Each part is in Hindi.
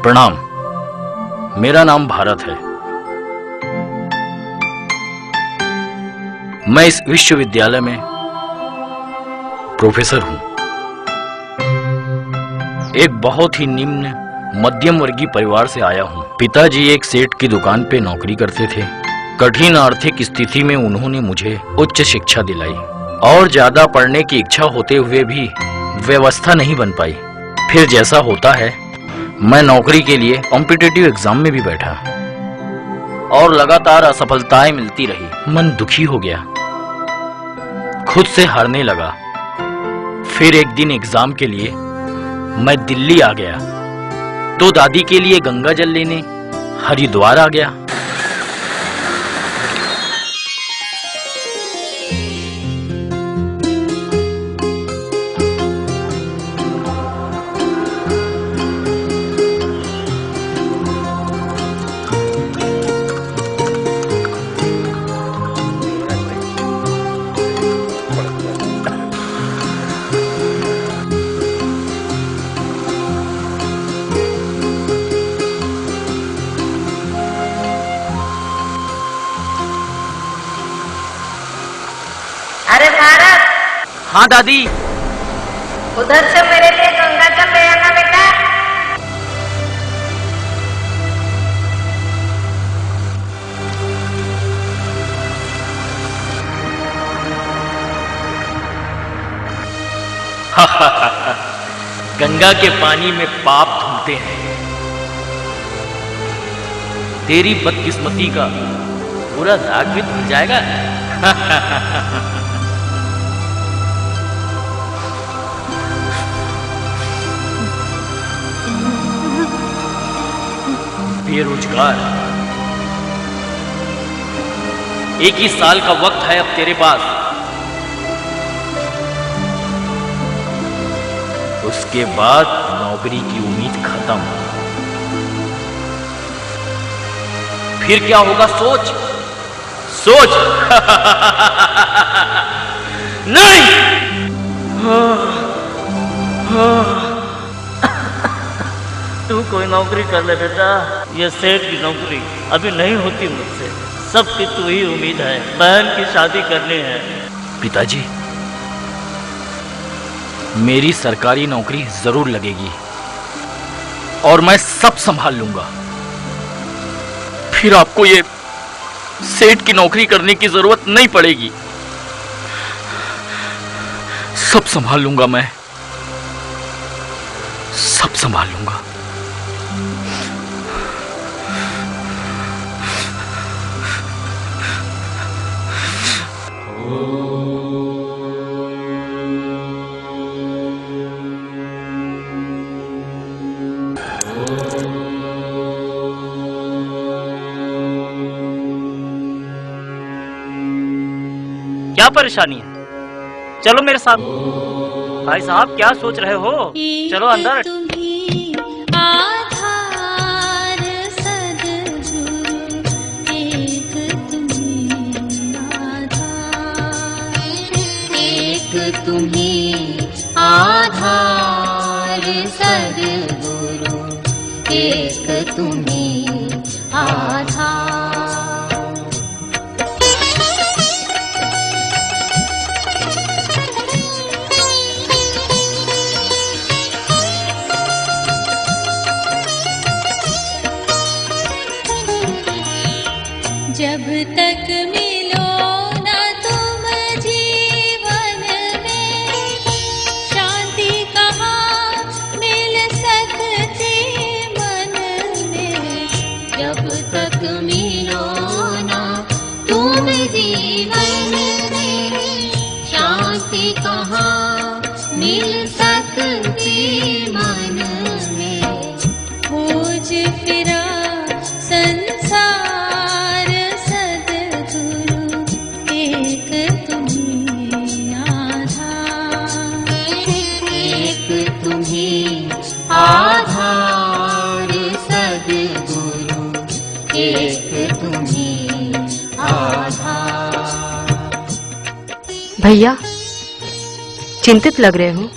प्रणाम, मेरा नाम भारत है। मैं इस विश्वविद्यालय में प्रोफेसर हूं। एक बहुत ही निम्न मध्यम वर्गीय परिवार से आया हूं। पिताजी एक सेठ की दुकान पे नौकरी करते थे। कठिन आर्थिक स्थिति में उन्होंने मुझे उच्च शिक्षा दिलाई और ज्यादा पढ़ने की इच्छा होते हुए भी व्यवस्था नहीं बन पाई। फिर जैसा होता है, मैं नौकरी के लिए कॉम्पिटिटिव एग्जाम में भी बैठा और लगातार असफलताएं मिलती रही। मन दुखी हो गया, खुद से हारने लगा। फिर एक दिन एग्जाम के लिए मैं दिल्ली आ गया तो दादी के लिए गंगा जल लेने हरिद्वार आ गया। अरे भारत। हाँ दादी। उधर से मेरे लिए गंगा जल ले आना बेटा। गंगा के पानी में पाप धुलते हैं। तेरी बदकिस्मती का पूरा दाग भी धुल जाएगा। बेरोजगार, एक ही साल का वक्त है अब तेरे पास। उसके बाद नौकरी की उम्मीद खत्म। फिर क्या होगा सोच सोच। नहीं। तू कोई नौकरी कर ले बेटा। ये सेठ की नौकरी अभी नहीं होती मुझसे। सबकी तू ही उम्मीद है। बहन की शादी करनी है। पिताजी, मेरी सरकारी नौकरी जरूर लगेगी और मैं सब संभाल लूंगा। फिर आपको ये सेठ की नौकरी करने की जरूरत नहीं पड़ेगी। सब संभाल लूंगा, मैं सब संभाल लूंगा। क्या परेशानी है? चलो मेरे साथ। भाई साहब क्या सोच रहे हो? चलो अंदर। तुम्हीं आधार सद्गुरु, एक तुम्हीं आधार। जब तक मिलो ना तुम जीवन में, शांति कहाँ मिल सकती मन में। जब तक मिलो ना तुम जीवन में, शांति कहाँ मिल सकती मन में। खोज फिरा संसार आधार सद्गुरु, एक तुम्हीं आधार। भैया, चिंतित लग रहे हो।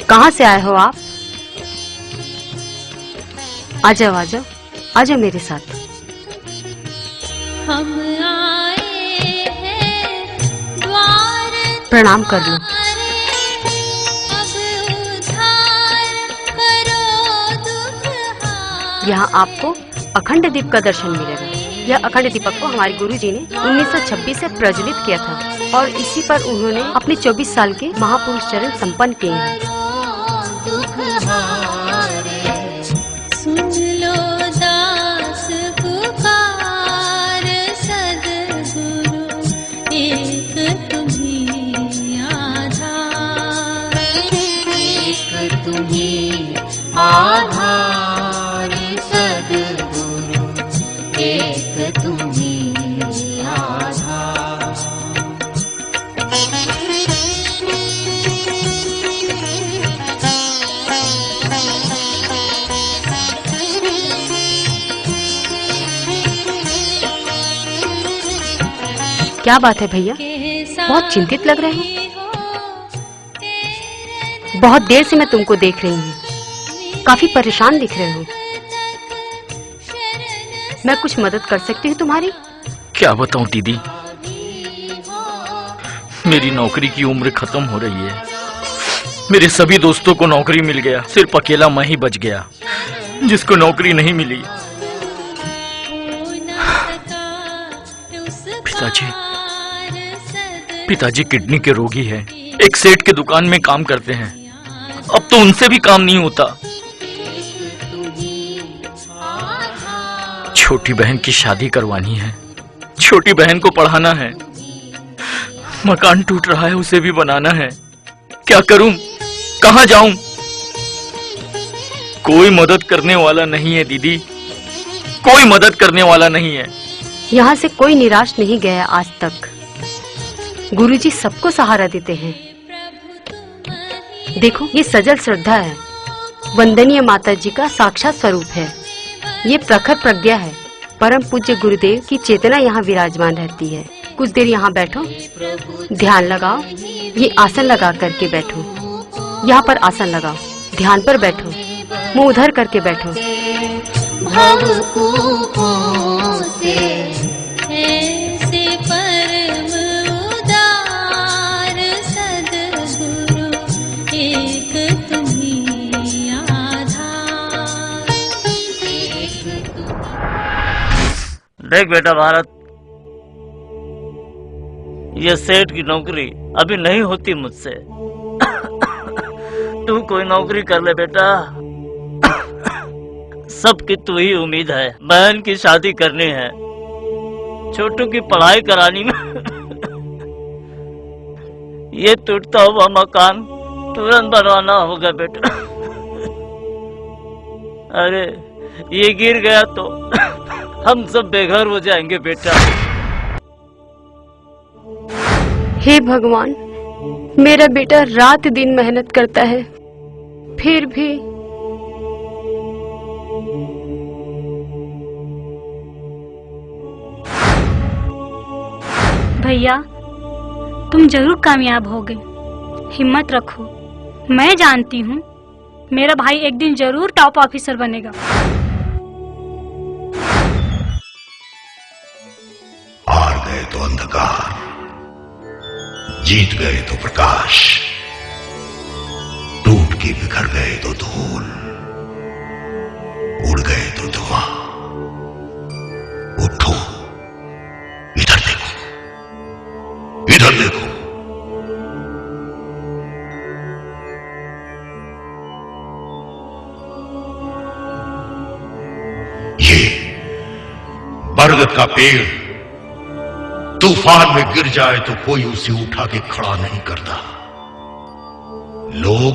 कहाँ से आए हो आप? आ जाओ आ जाओ, आ जाओ मेरे साथ। हम आए हैं द्वार प्रणाम कर लो। अब उद्धार करो दुख हार। यहाँ आपको अखंड दीप का दर्शन मिलेगा। यह अखंड दीपक को हमारे गुरुजी ने 1926 से प्रज्वलित किया था और इसी पर उन्होंने अपने 24 साल के महापुरुष चरण संपन्न किए हैं। दुख हारे सुन लो दास पुकार सद्गुरु एक तुम्ही आधार। एक तुम्ही आधार सद्गुरु एक तुम्ही आधार। क्या बात है भैया, बहुत चिंतित लग रहे हो। बहुत देर से मैं तुमको देख रही हूँ, काफी परेशान दिख रहे हो। मैं कुछ मदद कर सकती हूँ तुम्हारी? क्या बताऊं दीदी, मेरी नौकरी की उम्र खत्म हो रही है। मेरे सभी दोस्तों को नौकरी मिल गया, सिर्फ अकेला मैं ही बच गया जिसको नौकरी नहीं मिली। पिताजी किडनी के रोगी हैं, एक सेठ के दुकान में काम करते हैं। अब तो उनसे भी काम नहीं होता। छोटी बहन की शादी करवानी है, छोटी बहन को पढ़ाना है, मकान टूट रहा है उसे भी बनाना है। क्या करूं, कहां जाऊं? कोई मदद करने वाला नहीं है दीदी, कोई मदद करने वाला नहीं है। यहाँ से कोई निराश नहीं गया आज तक। गुरुजी सबको सहारा देते हैं। देखो, ये सजल श्रद्धा है, वंदनीय माता जी का साक्षात स्वरूप है। ये प्रखर प्रज्ञा है, परम पूज्य गुरुदेव की चेतना यहाँ विराजमान रहती है। कुछ देर यहाँ बैठो, ध्यान लगाओ। ये आसन लगा करके बैठो, यहाँ पर आसन लगाओ, ध्यान पर बैठो, मुंह उधर करके बैठो। भवकूपों से ऐसे परम उदार सद्गुरु एक तुम्ही आधार। देख बेटा भारत, ये सेठ की नौकरी अभी नहीं होती मुझसे। तू कोई नौकरी कर ले बेटा, सबकी तू ही उम्मीद है। बहन की शादी करनी है, छोटू की पढ़ाई करानी में ये टूटता हुआ मकान तुरंत बनवाना होगा बेटा। अरे ये गिर गया तो हम सब बेघर हो जाएंगे बेटा। हे भगवान, मेरा बेटा रात दिन मेहनत करता है, फिर भी भैया, तुम जरूर कामयाब होगे, हिम्मत रखो। मैं जानती हूँ मेरा भाई एक दिन जरूर टॉप ऑफिसर बनेगा। हार गए तो अंधकार, जीत गए तो प्रकाश, टूट के बिखर गए तो धूल, उड़ गए तो धुआं। उठो, इधर देखो, इधर देखो। ये बरगद का पेड़ तूफान में गिर जाए तो कोई उसे उठा के खड़ा नहीं करता। लोग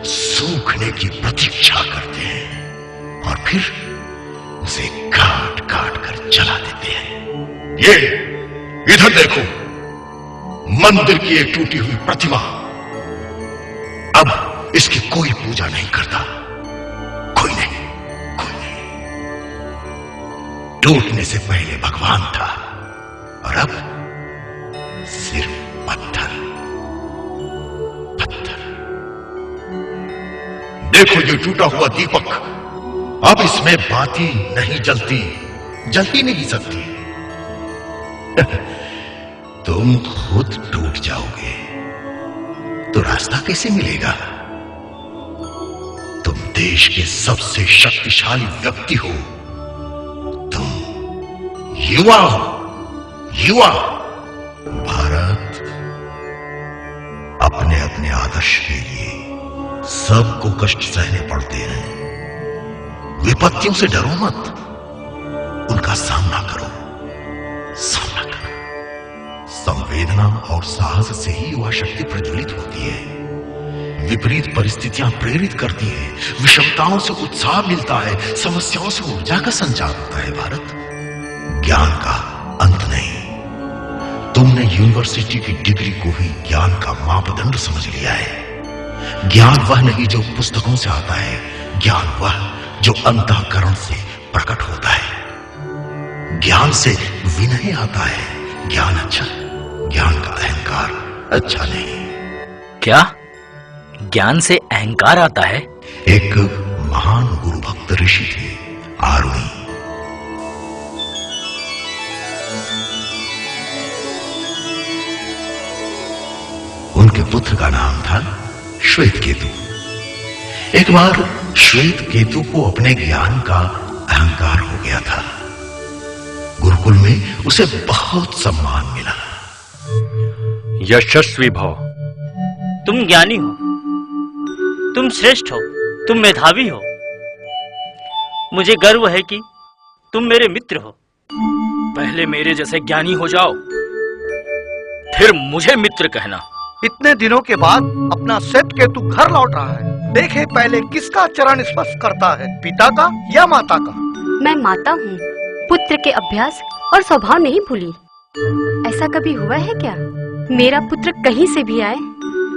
सूखने की प्रतीक्षा करते हैं और फिर उसे काट काट कर जला देते हैं। ये इधर देखो, मंदिर की एक टूटी हुई प्रतिमा, अब इसकी कोई पूजा नहीं करता। कोई नहीं, कोई नहीं। टूटने से पहले भगवान था और अब सिर्फ पत्थर, पत्थर। देखो ये टूटा हुआ दीपक अब इसमें बाती नहीं जलती, जल ही नहीं सकती। तुम खुद टूट जाओगे तो रास्ता कैसे मिलेगा? तुम देश के सबसे शक्तिशाली व्यक्ति हो, तुम युवा हो, युवा। भारत अपने अपने आदर्श के लिए सबको कष्ट सहने पड़ते हैं। विपत्तियों से डरो मत, उनका सामना करो, सामना करो। संवेदना और साहस से ही युवा शक्ति प्रज्वलित होती है। विपरीत परिस्थितियां प्रेरित करती है, विषमताओं से उत्साह मिलता है, समस्याओं से ऊर्जा का संचार होता है। भारत ज्ञान का अंत नहीं। तुमने यूनिवर्सिटी की डिग्री को ही ज्ञान का मापदंड समझ लिया है। ज्ञान वह नहीं जो पुस्तकों से आता है, ज्ञान वह जो अंतःकरण से प्रकट होता है। ज्ञान से विनय आता है। ज्ञान अच्छा, ज्ञान का अहंकार अच्छा नहीं। क्या ज्ञान से अहंकार आता है? एक महान गुरु भक्त ऋषि थे, आरुणि। उनके पुत्र का नाम था श्वेत केतु। एक बार श्वेत केतु को अपने ज्ञान का अहंकार हो गया था। गुरुकुल में उसे बहुत सम्मान मिला। यशस्वी भव। तुम ज्ञानी हो, तुम श्रेष्ठ हो, तुम मेधावी हो। मुझे गर्व है कि तुम मेरे मित्र हो। पहले मेरे जैसे ज्ञानी हो जाओ, फिर मुझे मित्र कहना। इतने दिनों के बाद अपना श्वेत केतु घर लौट रहा है। देखे पहले किसका चरण स्पर्श करता है, पिता का या माता का? मैं माता हूँ, पुत्र के अभ्यास और स्वभाव नहीं भूली। ऐसा कभी हुआ है क्या मेरा पुत्र कहीं से भी आए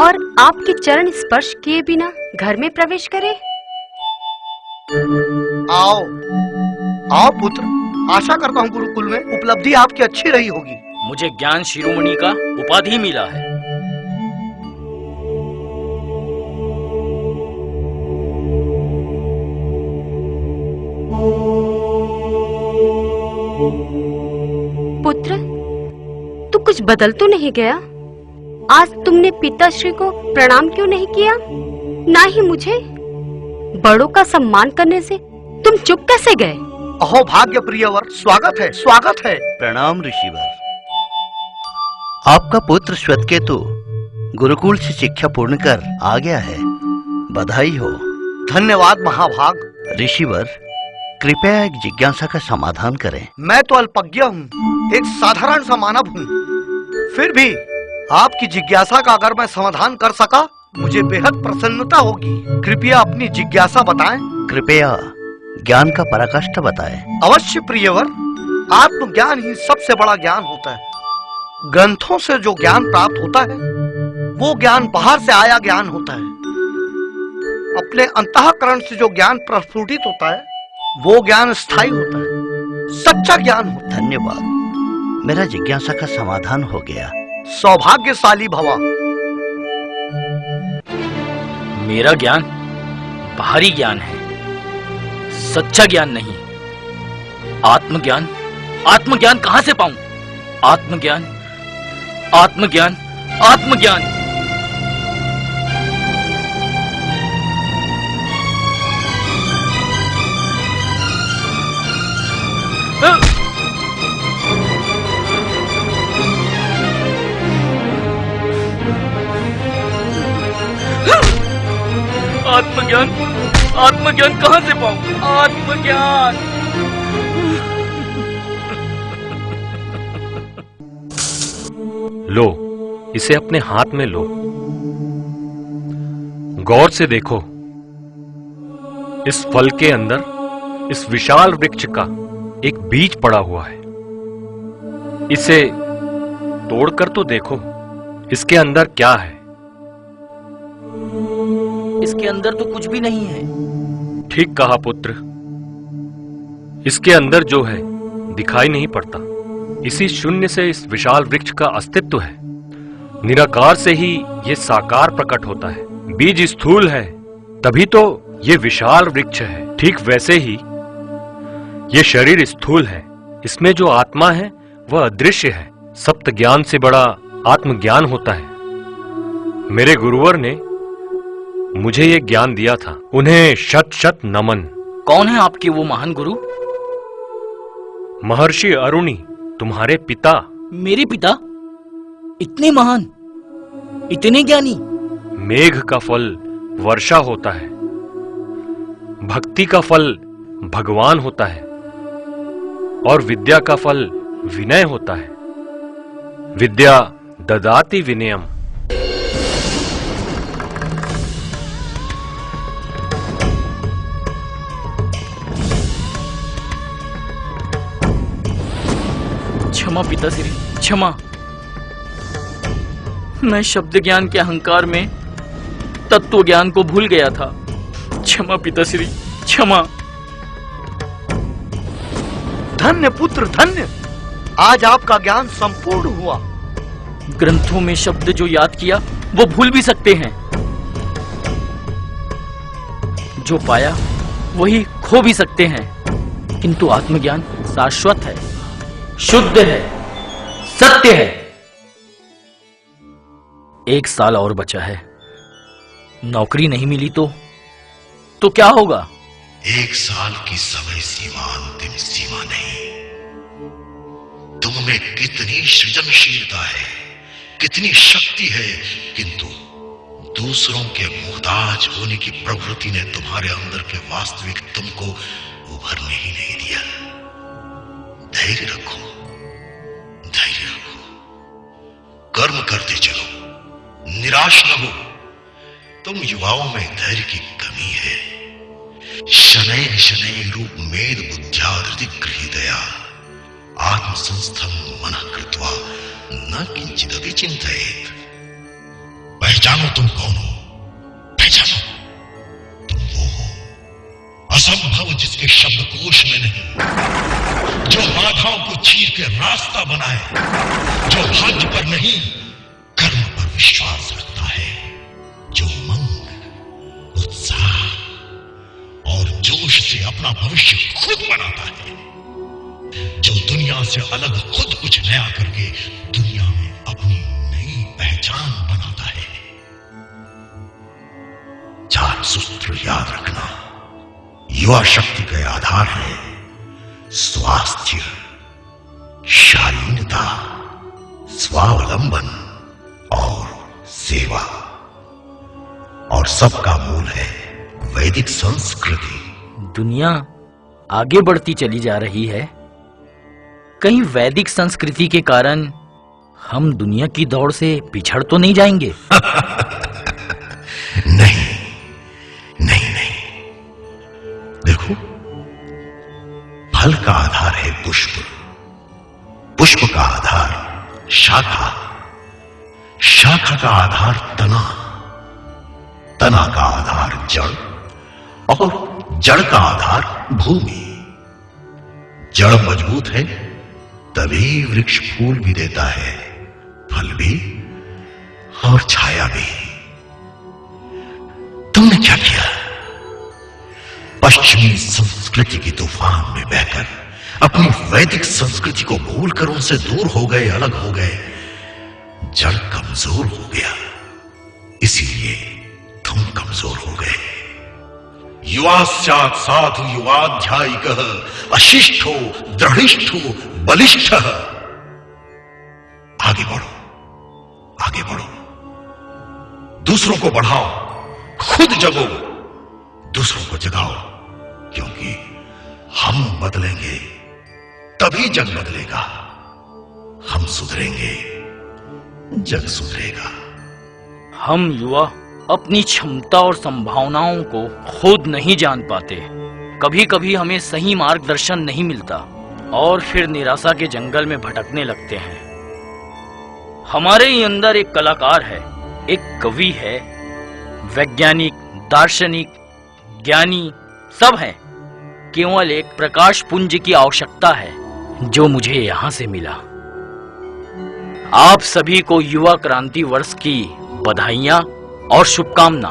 और आपके चरण स्पर्श किए बिना घर में प्रवेश करे? आओ आओ पुत्र, आशा करता हूँ गुरुकुल में उपलब्धि आपकी अच्छी रही होगी। मुझे ज्ञान शिरोमणि का उपाधि मिला है। पुत्र, तू कुछ बदल तो नहीं गया? आज तुमने पिताश्री को प्रणाम क्यों नहीं किया? ना ही मुझे? बड़ों का सम्मान करने से तुम चुप कैसे गए? अहो भाग्य प्रियवर, स्वागत है, स्वागत है। प्रणाम ऋषिवर। आपका पुत्र श्वेतकेतु गुरुकुल से शिक्षा पूर्ण कर आ गया है, बधाई हो। धन्यवाद महाभाग। ऋषिवर, कृपया एक जिज्ञासा का समाधान करें। मैं तो अल्पज्ञ हूँ, एक साधारण सा मानव हूँ। फिर भी आपकी जिज्ञासा का अगर मैं समाधान कर सका, मुझे बेहद प्रसन्नता होगी। कृपया अपनी जिज्ञासा बताएं। कृपया ज्ञान का पराकाष्ठा बताएं। अवश्य प्रियवर, आत्मज्ञान ही सबसे बड़ा ज्ञान होता है। ग्रंथों से जो ज्ञान प्राप्त होता है, वो ज्ञान बाहर से आया ज्ञान होता है। अपने अंतःकरण से जो ज्ञान प्रस्फुटित होता है, वो ज्ञान स्थायी होता है, सच्चा ज्ञान होता है। धन्यवाद, मेरा जिज्ञासा का समाधान हो गया। सौभाग्यशाली भवा। मेरा ज्ञान बाहरी ज्ञान है, सच्चा ज्ञान नहीं। आत्मज्ञान, आत्मज्ञान कहां से पाऊं? आत्मज्ञान, आत्मज्ञान, आत्मज्ञान। आत्मज्ञान, आत्मज्ञान कहां से पाऊं? आत्मज्ञान। लो, इसे अपने हाथ में लो, गौर से देखो। इस फल के अंदर इस विशाल वृक्ष का एक बीज पड़ा हुआ है। इसे तोड़कर तो देखो, इसके अंदर क्या है? इसके अंदर तो कुछ भी नहीं है। ठीक कहा पुत्र, इसके अंदर जो है दिखाई नहीं पड़ता। इसी शून्य से इस विशाल वृक्ष का अस्तित्व है। निराकार से ही ये साकार प्रकट होता है। बीज स्थूल है, तभी तो ये विशाल वृक्ष है। ठीक वैसे ही ये शरीर स्थूल है, इसमें जो आत्मा है वह अदृश्य है। सप्त ज्ञान से बड़ा आत्मज्ञान होता है। मेरे गुरुवर ने मुझे ये ज्ञान दिया था, उन्हें शत शत नमन। कौन है आपके वो महान गुरु? महर्षि अरुणि, तुम्हारे पिता। मेरे पिता? इतने महान, इतने ज्ञानी? मेघ का फल वर्षा होता है, भक्ति का फल भगवान होता है और विद्या का फल विनय होता है। विद्या ददाति विनयम। क्षमा पिताश्री, क्षमा। मैं शब्द ज्ञान के अहंकार में तत्व ज्ञान को भूल गया था। क्षमा पिताश्री, क्षमा। धन्य पुत्र धन्य, आज आपका ज्ञान संपूर्ण हुआ। ग्रंथों में शब्द जो याद किया वो भूल भी सकते हैं, जो पाया वही खो भी सकते हैं, किंतु आत्मज्ञान शाश्वत है, शुद्ध है, सत्य है। 1 साल और बचा है, नौकरी नहीं मिली तो क्या होगा? 1 साल की समय सीमा अंतिम सीमा नहीं। तुम में कितनी सृजनशीलता है, कितनी शक्ति है, किंतु दूसरों के मुहताज होने की प्रवृत्ति ने तुम्हारे अंदर के वास्तविक तुमको उभरने ही नहीं दिया। धैर्य रखो, धैर्य रखो, कर्म करते चलो, निराश न हो। तुम युवाओं में धैर्य की कमी है। शनैः शनैः रूप मेद बुद्ध्या धृति गृहीतया आत्मसंस्थं मनः कृत्वा न किंचिदपि चिंतयेत्। पहचानो तुम कौन हो, पहचानो। तुम वो हो असंभव जिसके शब्दकोश में नहीं, जो बाधाओं को चीर के रास्ता बनाए, जो भाग्य पर नहीं कर्म पर विश्वास रखता है, जो उमंग, उत्साह और जोश से अपना भविष्य खुद बनाता है, जो दुनिया से अलग खुद कुछ नया करके दुनिया में अपनी नई पहचान बनाता है। 4 सूत्र याद रखना। युवा शक्ति के आधार है स्वास्थ्य, शालीनता, स्वावलंबन और सेवा, और सबका मूल है वैदिक संस्कृति। दुनिया आगे बढ़ती चली जा रही है, कहीं वैदिक संस्कृति के कारण हम दुनिया की दौड़ से पिछड़ तो नहीं जाएंगे? नहीं नहीं नहीं। देखो, फल का आधार है पुष्प, पुष्प का आधार शाखा, शाखा का आधार तना, तना का आधार जड़, और जड़ का आधार भूमि। जड़ मजबूत है तभी वृक्ष फूल भी देता है, फल भी और छाया भी। तुमने क्या किया? पश्चिमी संस्कृति की तूफान में बहकर अपनी वैदिक संस्कृति को भूलकर उनसे दूर हो गए, अलग हो गए। जड़ कमजोर हो गया, इसीलिए तुम कमजोर हो गए। युवा स्यात् साधु युवाध्यायिकः अशिष्टो दृढ़िष्ठो बलिष्ठः। आगे बढ़ो, आगे बढ़ो, दूसरों को बढ़ाओ, खुद जगो, दूसरों को जगाओ, क्योंकि हम बदलेंगे तभी जग बदलेगा। हम सुधरेंगे, जग सुधरेगा। हम युवा अपनी क्षमता और संभावनाओं को खुद नहीं जान पाते। कभी कभी हमें सही मार्गदर्शन नहीं मिलता और फिर निराशा के जंगल में भटकने लगते हैं। हमारे ही अंदर एक कलाकार है, एक कवि है, वैज्ञानिक, दार्शनिक, ज्ञानी सब है। केवल एक प्रकाश पुंज की आवश्यकता है, जो मुझे यहां से मिला। आप सभी को युवा क्रांति वर्ष की बधाइयां और शुभकामना।